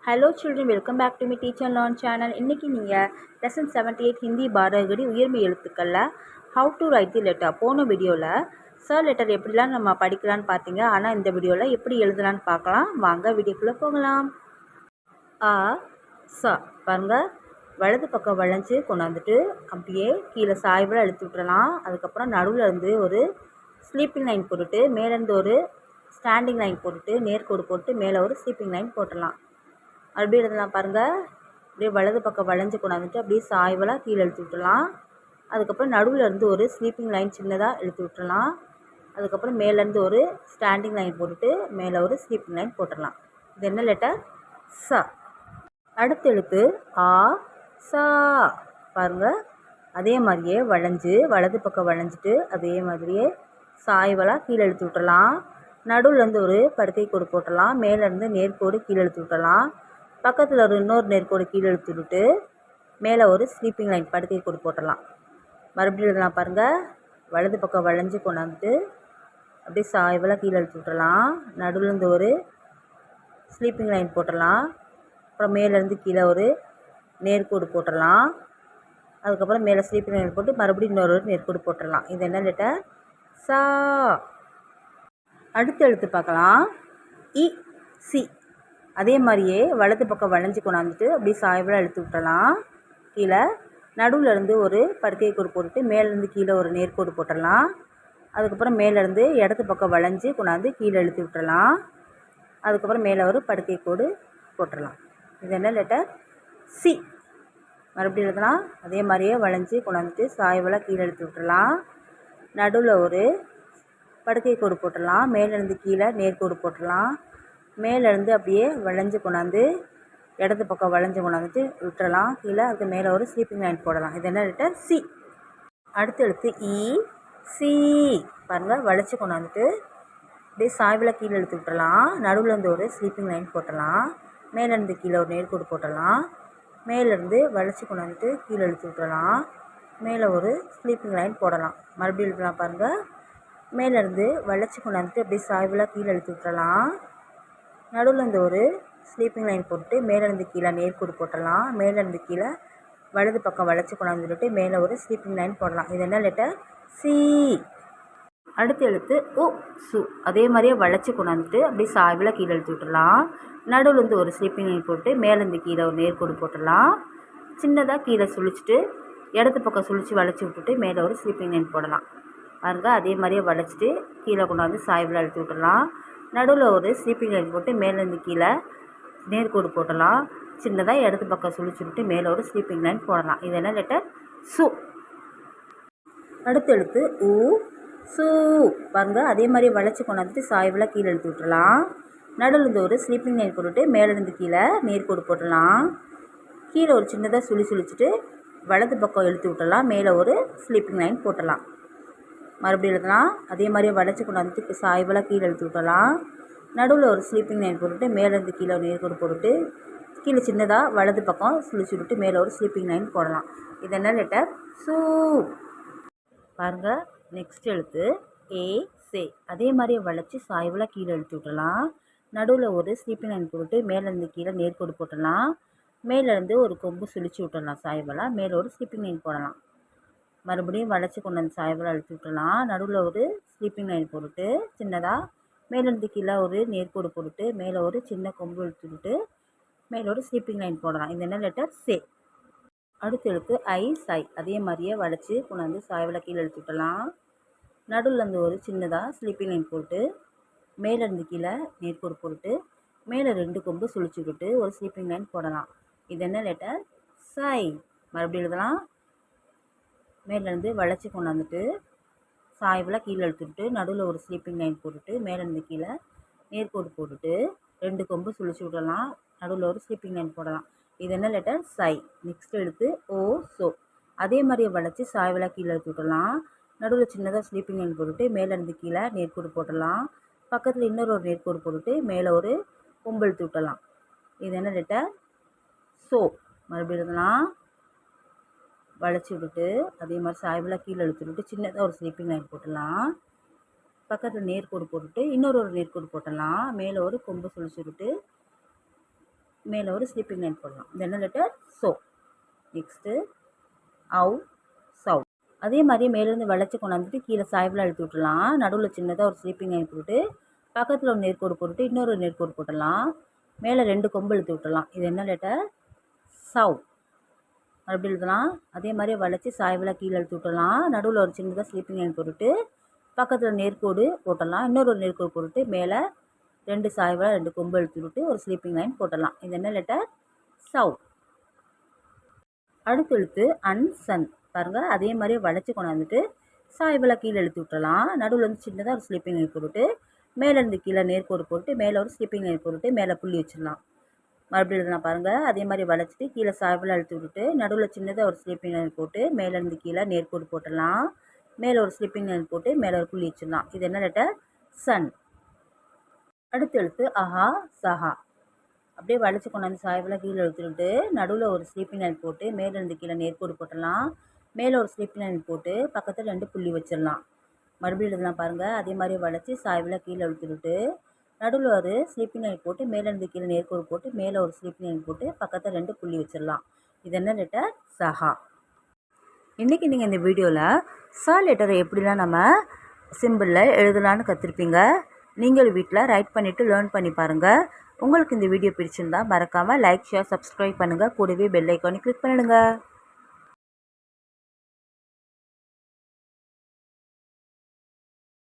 Hello children, welcome back to me teacher learn channel. இன்றைக்கி நீங்கள் lesson 78 Hindi பாரகடி உயர்மை எழுத்துக்களில் how to write the letter. போன வீடியோவில் சார் லெட்டர் எப்படிலாம் நம்ம படிக்கலான்னு பார்த்தீங்க. ஆனால் இந்த வீடியோவில் எப்படி எழுதலான்னு பார்க்கலாம். வாங்க வீடியோக்குள்ளே போகலாம். ஆ ச பாருங்கள், வலது பக்கம் வளைஞ்சு கொண்டாந்துட்டு அப்படியே கீழே சாய்வில் எழுத்து விட்டுறலாம். அதுக்கப்புறம் நடுவில் இருந்து ஒரு ஸ்லீப்பிங் லைன் போட்டுட்டு மேலேருந்து ஒரு ஸ்டாண்டிங் லைன் போட்டுட்டு நேர்கோடு போட்டு மேலே ஒரு ஸ்லீப்பிங் லைன் போட்டுடலாம். அப்படியே எழுதலாம் பாருங்கள். அப்படியே வலது பக்கம் வளைஞ்சு கொண்டாந்துட்டு அப்படியே சாய்வலாக கீழே எழுத்து விட்டுலாம். அதுக்கப்புறம் நடுவில் இருந்து ஒரு ஸ்லீப்பிங் லைன் சின்னதாக எழுத்து விட்டுலாம். அதுக்கப்புறம் மேலேருந்து ஒரு ஸ்டாண்டிங் லைன் போட்டுட்டு மேலே ஒரு ஸ்லீப்பிங் லைன் போட்டுடலாம். இது என்ன லெட்டர்? ச. அடுத்த எழுத்து ஆ சா. பாருங்கள், அதே மாதிரியே வளைஞ்சு வலது பக்கம் வளைஞ்சிட்டு அதே மாதிரியே சாய்வலாக கீழே எழுத்து விட்டுலாம். நடுவுலேருந்து ஒரு படுக்கை கோடு போட்டலாம். மேலேருந்து நேர்கோடு கீழே எழுத்து விட்டலாம். பக்கத்தில் ஒரு இன்னொரு நேர்கோடு கீழே எழுத்து விட்டுட்டு மேலே ஒரு ஸ்லீப்பிங் லைன் படுக்கை கோடு போட்டலாம். மறுபடியும் எழுதலாம் பாருங்கள். வலது பக்கம் வளைஞ்சு கொண்டாந்துட்டு அப்படியே சாய்வலாக கீழே எழுத்து விட்டுறலாம். நடுவுலேருந்து ஒரு ஸ்லீப்பிங் லைன் போட்டலாம். அப்புறம் மேலேருந்து கீழே ஒரு நேர்கோடு போட்டுடலாம். அதுக்கப்புறம் மேலே ஸ்லீப்பிங் லைன் போட்டு மறுபடியும் இன்னொரு நேர்கோடு போட்டுடலாம். இது என்ன லெட்டர்? சா. அடுத்த எழுத்து பார்க்கலாம். E C. அதே மாதிரியே வலது பக்கம் வளைஞ்சு கொண்டாந்துட்டு அப்படியே சாய்வலாக எழுத்து விட்டுறலாம். கீழே நடுவில் இருந்து ஒரு படுக்கை கோடு போட்டுட்டு மேலேருந்து கீழே ஒரு நேர்கோடு போட்டுடலாம். அதுக்கப்புறம் மேலேருந்து இடது பக்கம் வளைஞ்சு கொண்டாந்து கீழே எழுத்து விட்டுறலாம். அதுக்கப்புறம் மேலே ஒரு படுக்கை கோடு போட்டுடலாம். இது என்ன லெட்டர்? சி. மறுபடியும் எழுதலாம். அதே மாதிரியே வளைஞ்சு கொண்டாந்துட்டு சாய்வலாக கீழே எழுத்து விட்டுறலாம். நடுவில் ஒரு படுக்கை கோடு போட்டுடலாம். மேலேருந்து கீழே நேர்கோடு போட்டுடலாம். மேலேருந்து அப்படியே வளைஞ்சு கொண்டாந்து இடது பக்கம் வளைஞ்சு கொண்டாந்துட்டு விட்டுறலாம் கீழே. அதுக்கு மேலே ஒரு ஸ்லீப்பிங் லைன் போடலாம். இது என்ன லெட்டர்? சி. அடுத்த எழுத்து இ சி. பாருங்கள், வளைச்சி கொண்டாந்துட்டு அப்படியே சாய்வில் கீழே எழுத்து விட்டுறலாம். நடுவுலேருந்து ஒரு ஸ்லீப்பிங் லைன் போட்டலாம். மேலேருந்து கீழே ஒரு நேர்கோடு போட்டலாம். மேலேருந்து வளைச்சி கொண்டாந்துட்டு கீழே எழுத்து விட்டுறலாம். மேலே ஒரு ஸ்லீப்பிங் லைன் போடலாம். மறுபடியும் எழுதலாம் பாருங்கள். மேலேருந்து வளைச்சி கொண்டாந்துட்டு அப்படியே சாய்வில் கீழே எழுத்து விட்டுறலாம். நடுவில் இருந்து ஒரு ஸ்லீப்பிங் லைன் போட்டு மேலேருந்து கீழே நேர்கோடு போட்டலாம். மேலேருந்து கீழே வலது பக்கம் வளைச்சி கொண்டாந்துட்டு மேலே ஒரு ஸ்லீப்பிங் லைன் போடலாம். இது என்ன லெட்டர்? சி. அடுத்த எழுத்து உ சு. அதே மாதிரியே வளைச்சி கொண்டாந்துட்டு அப்படியே சாய்வில் கீழே எழுத்து விட்டுடலாம். நடுவிலேருந்து ஒரு ஸ்லீப்பிங் லைன் போட்டு மேலேருந்து கீழே ஒரு நேர்கோடு போட்டுடலாம். சின்னதாக கீழே சுழிச்சிட்டு இடது பக்கம் சுழித்து வளைச்சி விட்டுட்டு மேலே ஒரு ஸ்லீப்பிங் லைன் போடலாம். பாருங்கள், அதே மாதிரியே வளைச்சிட்டு கீழே கொண்டாந்து சாய்வில் எழுத்து விட்டுடலாம். நடுவில் ஒரு ஸ்லீப்பிங் லைன் போட்டு மேலேருந்து கீழே நேர்கோடு போட்டலாம். சின்னதாக இடது பக்கம் சுழிச்சு விட்டு மேலே ஒரு ஸ்லீப்பிங் லைன் போடலாம். இது என்ன லெட்டர்? சு. அடுத்த எழுத்து ஊ சு. பாருங்கள், அதே மாதிரி வளைச்சி கொண்டாந்துட்டு சாய்வில் கீழே எழுத்து விட்டுறலாம். நடுவிலேருந்து ஒரு ஸ்லீப்பிங் லைன் போட்டுட்டு மேலேருந்து கீழே நேர்கோடு போட்டலாம். கீழே ஒரு சின்னதாக சுழிச்சிட்டு வலது பக்கம் எழுத்து விட்டுறலாம். மேலே ஒரு ஸ்லீப்பிங் லைன் போட்டலாம். மறுபடியும் எழுதலாம். அதே மாதிரியே வளைச்சி கொண்டாந்துட்டு சாய்வலாக கீழே எழுத்து விட்டலாம். நடுவில் ஒரு ஸ்லீப்பிங் லைன் போட்டுட்டு மேலேருந்து கீழே ஒரு நேர்கோடு போட்டுட்டு கீழே சின்னதாக வலது பக்கம் சுழிச்சு விட்டு மேலே ஒரு ஸ்லீப்பிங் லைன் போடலாம். இது என்ன லெட்டர்? சூ. பாருங்கள், நெக்ஸ்ட் எழுத்து ஏ சே. அதே மாதிரியே வளைச்சி சாய்வலாக கீழே எழுத்து விட்டலாம். நடுவில் ஒரு ஸ்லீப்பிங் லைன் போட்டு மேலேருந்து கீழே நேர்கோடு போட்டலாம். மேலேருந்து ஒரு கொம்பு சுழிச்சு விட்டுடலாம் சாய்வலாக. மேலே ஒரு ஸ்லீப்பிங் லைன் போடலாம். மறுபடியும் வளைச்சி கொண்டு வந்து சாய்வலாக அழுத்தி விட்டுலாம். நடுவில் ஒரு ஸ்லீப்பிங் லைன் போட்டுட்டு சின்னதாக மேலேருந்து கீழே ஒரு நேர்கோடு போட்டுட்டு மேலே ஒரு சின்ன கொம்பு இழுத்து விட்டு மேலே ஒரு ஸ்லீப்பிங் லைன் போடலாம். இது என்ன லெட்டர்? சே. அடுத்த எழுத்து ஐ சை. அதே மாதிரியே வளைச்சி கொண்டு வந்து சாய்வலாக கீழே எழுத்து விட்டலாம். நடுவில்ருந்து ஒரு சின்னதாக ஸ்லீப்பிங் லைன் போட்டு மேலேருந்து கீழே நேர்கோடு போட்டுட்டு மேலே 2 கொம்பு சுழிச்சு விட்டு ஒரு ஸ்லீப்பிங் லைன் போடலாம். இது என்ன லெட்டர்? சை. மறுபடியும் எழுதலாம். மேலேருந்து வளைச்சி கொண்டாந்துட்டு சாய்வலாக கீழே எழுத்துட்டு நடுவில் ஒரு ஸ்லீப்பிங் லைன் போட்டுட்டு மேலேருந்து கீழே நேர்கோடு போட்டுட்டு 2 கொம்பு சுழிச்சு விடலாம். நடுவில் ஒரு ஸ்லீப்பிங் லைன் போடலாம். இது என்ன லெட்டர்? சை. நெக்ஸ்ட் எழுத்து ஓ சோ. அதே மாதிரியே வளைச்சி சாய்வலாக கீழே எழுத்து விடலாம். நடுவில் சின்னதாக ஸ்லீப்பிங் லைன் போட்டுட்டு மேலேருந்து கீழே நேர்கோடு போட்டலாம். பக்கத்தில் இன்னொரு நேர்கோடு போட்டுட்டு மேலே ஒரு கொம்பு எழுத்து விட்டலாம். இது என்ன லெட்டர்? சோ. மறுபடியும் எழுதலாம். வளைச்சி விட்டுட்டு அதே மாதிரி சாய்வலாக கீழே இழுத்து விட்டு சின்னதாக ஒரு ஸ்லீப்பிங் லைன் போட்டுடலாம். பக்கத்தில் நேர்கோடு போட்டுட்டு இன்னொரு நேர்கோடு போட்டலாம். மேலே ஒரு கொம்பு சுழிச்சு விட்டு மேலே ஒரு ஸ்லீப்பிங் லைன் போடலாம். இது என்ன லெட்டர்? ஸோ. நெக்ஸ்ட்டு அவு, சவ். அதே மாதிரியே மேலேருந்து வளைச்சி கொண்டாந்துட்டு கீழே சாய்வில் அழுத்தி விட்டுலாம். நடுவில் சின்னதாக ஒரு ஸ்லீப்பிங் லைன் போட்டு பக்கத்தில் ஒரு நேர்கோடு போட்டுட்டு இன்னொரு நேர்கோடு போட்டுடலாம். மேலே 2 கொம்பு இழுத்து விட்டுடலாம். இது என்ன லெட்டர்? சவ். மறுபடியும் எழுதலாம். அதே மாதிரியே வளைச்சி சாய்வில் கீழே அழுத்தி விட்டுடலாம். நடுவில் ஒரு சின்னதாக ஸ்லீப்பிங் லைன் போட்டுட்டு பக்கத்தில் நேர்கோடு போட்டுடலாம். இன்னொரு நேர்கோடு போட்டுட்டு மேலே 2 சாய்வில் 2 கொம்பு இழுத்து விட்டு ஒரு ஸ்லீப்பிங் லைன் போட்டுடலாம். இது என்ன லெட்டர்? சவ். அடுத்து எழுத்து அன், சன். பாருங்கள், அதே மாதிரியே வளைச்சி கொண்டாந்துட்டு சாய்வில் கீழே எழுத்து விட்டுறலாம். நடுவில் வந்து சின்னதாக ஒரு ஸ்லீப்பிங் லைன் போட்டுட்டு மேலேருந்து கீழே நேர்கோடு போட்டு மேலே ஒரு ஸ்லீப்பிங் லைன் போட்டுட்டு மேலே புள்ளி வச்சிடலாம். மறுபடியும் எழுதலாம். பாருங்கள், அதே மாதிரி வளைச்சிட்டு கீழே சாய்வில் அழுத்தி விட்டுட்டு நடுவில் சின்னதாக ஒரு ஸ்லீப்பிங் லைன் போட்டு மேலேருந்து கீழே நேர்கோடு போட்டுடலாம். மேலே ஒரு ஸ்லீப்பிங் லைன் போட்டு மேலே ஒரு புள்ளி வச்சிடலாம். இது என்ன லெட்டர்? சன். அடுத்து எழுத்து அஹா, சஹா. அப்படியே வளைச்சி கொண்டாந்து சாய்வில் கீழே எழுத்துட்டு நடுவில் ஒரு ஸ்லீப்பிங் லைன் போட்டு மேலேருந்து கீழே நேர்கோடு போட்டுடலாம். மேலே ஒரு ஸ்லீப்பிங் லைன் போட்டு பக்கத்தில் 2 புள்ளி வச்சிடலாம். மறுபடியும் எழுதலாம். பாருங்கள், அதே மாதிரி வளைச்சி சாய்வில் கீழே எழுத்துட்டு நடுவில் ஒரு ஸ்லீப்பிங் லைன் போட்டு மேலேருந்து கீழே நேர்கோடு போட்டு மேலே ஒரு ஸ்லீப்பிங் லைன் போட்டு பக்கத்தில் 2 புள்ளி வச்சிடலாம். இது என்ன லெட்டர்? சஹா. இன்றைக்கி நீங்கள் இந்த வீடியோவில் ச லெட்டரை எப்படிலாம் நம்ம சிம்பிளில் எழுதலான்னு கற்றுருப்பீங்க. நீங்கள் வீட்டில் ரைட் பண்ணிவிட்டு லேர்ன் பண்ணி பாருங்கள். உங்களுக்கு இந்த வீடியோ பிடிச்சிருந்தால் மறக்காமல் லைக், ஷேர், சப்ஸ்கிரைப் பண்ணுங்கள். கூடவே பெல் ஐக்கானை கிளிக் பண்ணிடுங்க.